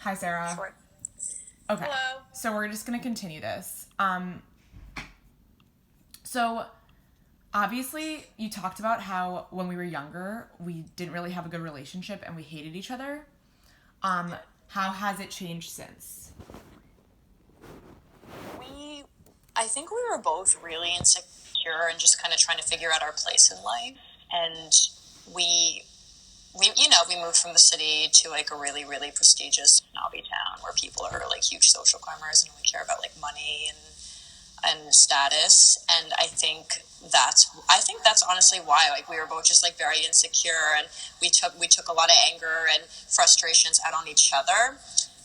Hi, Sarah. Sure. Okay. Hello. So we're just going to continue this. So obviously you talked about how when we were younger, we didn't really have a good relationship and we hated each other. How has it changed since? I think we were both really insecure and just kind of trying to figure out our place in life. And we moved from the city to like a really, really prestigious snobby town where people are like huge social climbers and only care about like money and status. And I think that's honestly why like we were both just like very insecure, and we took a lot of anger and frustrations out on each other.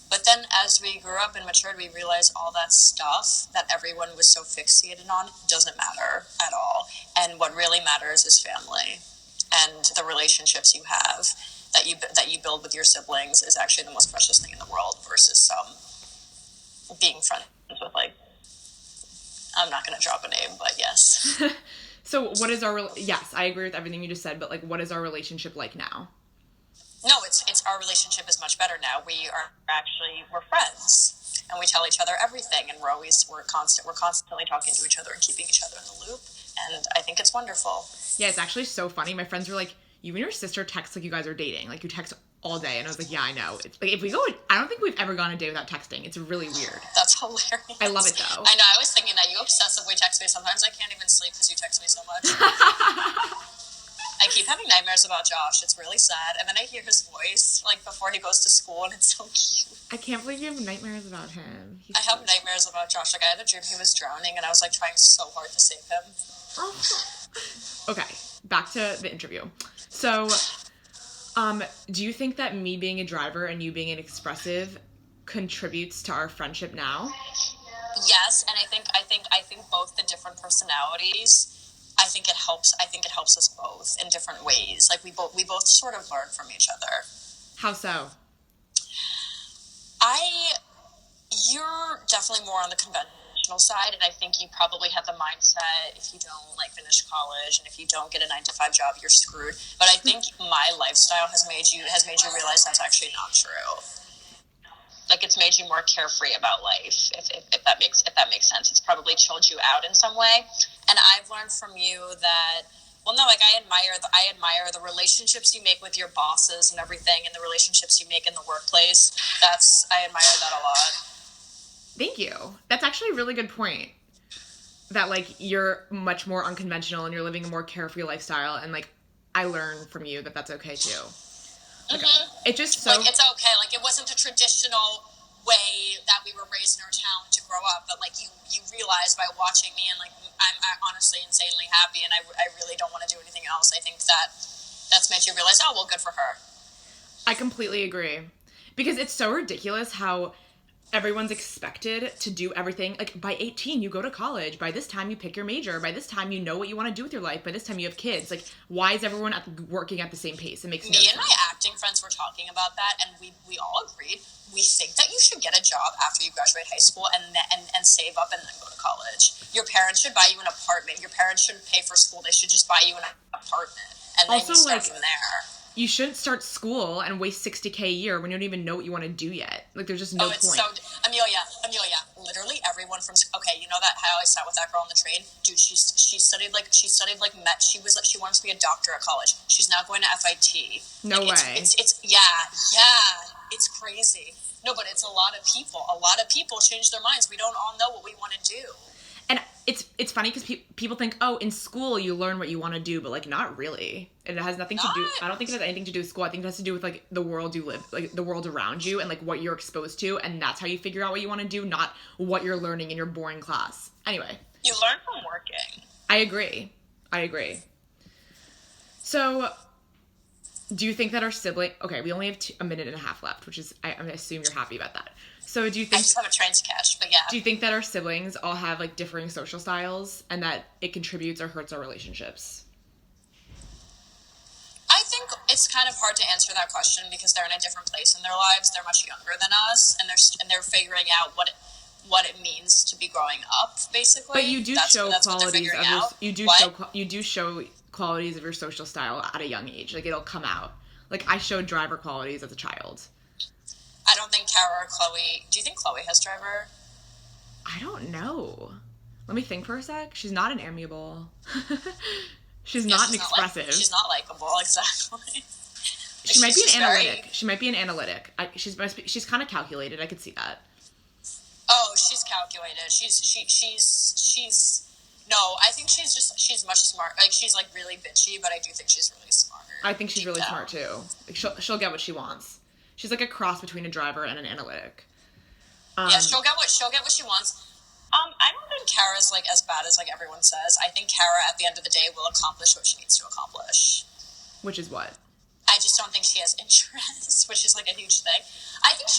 But then as we grew up and matured, we realized all that stuff that everyone was so fixated on doesn't matter at all. And what really matters is family, and the relationships you have that you build with your siblings is actually the most precious thing in the world versus being friends with, like, I'm not going to drop a name, but yes. So what is yes, I agree with everything you just said, but like what is our relationship like now? No, it's our relationship is much better now. We're friends, and we tell each other everything, and we're constantly talking to each other and keeping each other in the loop, and I think it's wonderful. Yeah, it's actually so funny. My friends were like, you and your sister text like you guys are dating. Like you text all day, and I was like, yeah, I know. It's like I don't think we've ever gone a day without texting. It's really weird. That's hilarious. I love it though. I know. I was thinking that you obsessively text me. Sometimes I can't even sleep because you text me so much. I keep having nightmares about Josh. It's really sad. And then I hear his voice like before he goes to school, and it's so cute. I can't believe you have nightmares about him. I have nightmares about Josh. Like I had a dream he was drowning, and I was like trying so hard to save him. Okay, back to the interview. So, do you think that me being a driver and you being an expressive contributes to our friendship now? Yes, and I think both the different personalities. I think it helps us both in different ways. Like we both sort of learn from each other. How so? You're definitely more on the conventional side, and I think you probably had the mindset if you don't like finish college and if you don't get a 9-to-5 job, you're screwed. But I think my lifestyle has made you realize that's actually not true. Like it's made you more carefree about life, if that makes sense. It's probably chilled you out in some way. And I've learned from you that, well, no, like I admire the relationships you make with your bosses and everything, and the relationships you make in the workplace. I admire that a lot. Thank you. That's actually a really good point. That like you're much more unconventional and you're living a more carefree lifestyle, and like I learn from you that that's okay too. Like, it just so like it's okay. Like it wasn't the traditional way that we were raised in our town to grow up, but like you realize by watching me, and like I'm honestly insanely happy, and I really don't want to do anything else. I think that's made you realize, oh well, good for her. I completely agree, because it's so ridiculous how everyone's expected to do everything. Like by 18 you go to college, by this time you pick your major, by this time you know what you want to do with your life, by this time you have kids. Like why is everyone working at the same pace? It makes no sense. Me and my acting friends were talking about that, and we all agreed. We think that you should get a job after you graduate high school and save up and then go to college. Your parents should buy you an apartment. Your parents shouldn't pay for school. They should just buy you an apartment, and then also, you start like, from there. You shouldn't start school and waste $60,000 a year when you don't even know what you want to do yet. Like, there's just no point. Amelia, literally everyone from, okay, you know that how I sat with that girl on the train? Dude, she studied med. She wanted to be a doctor at college. She's now going to FIT. No way. It's crazy. No, but it's a lot of people. A lot of people change their minds. We don't all know what we want to do. And it's funny because people think, oh, in school you learn what you want to do, but like not really. And it has nothing to do. I don't think it has anything to do with school. I think it has to do with like the world you live, like the world around you, and like what you're exposed to, and that's how you figure out what you want to do, not what you're learning in your boring class. Anyway, you learn from working. I agree. So, do you think that our sibling? Okay, we only have a minute and a half left, which is I assume you're happy about that. So do you think... I just have a train to catch, but yeah. Do you think that our siblings all have, like, differing social styles and that it contributes or hurts our relationships? I think it's kind of hard to answer that question because they're in a different place in their lives. They're much younger than us, and they're figuring out what it means to be growing up, basically. But you do show qualities of you do show qualities of your social style at a young age. Like, it'll come out. Like, I showed driver qualities as a child. I don't think Kara or Chloe. Do you think Chloe has driver? I don't know. Let me think for a sec. She's not an amiable. She's not an expressive. She's not likable, exactly. She might be an analytic. She might be an analytic. She's kind of calculated. I could see that. Oh, she's calculated. She's. No, I think she's much smart. Like, she's like really bitchy, but I do think she's really smart. I think she's really smart too. Like, she'll get what she wants. She's like a cross between a driver and an analytic. Yeah, she'll get what she wants. I don't think Kara's like as bad as like everyone says. I think Kara at the end of the day will accomplish what she needs to accomplish. Which is what? I just don't think she has insurance, which is like a huge thing. I think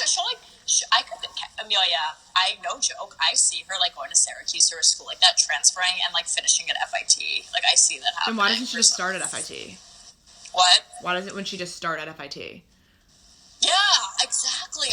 Amelia, no joke, I see her like going to Syracuse or a school like that, transferring and like finishing at FIT. Like, I see that happening. Then why doesn't she just start at FIT? What? Why doesn't when she just start at FIT?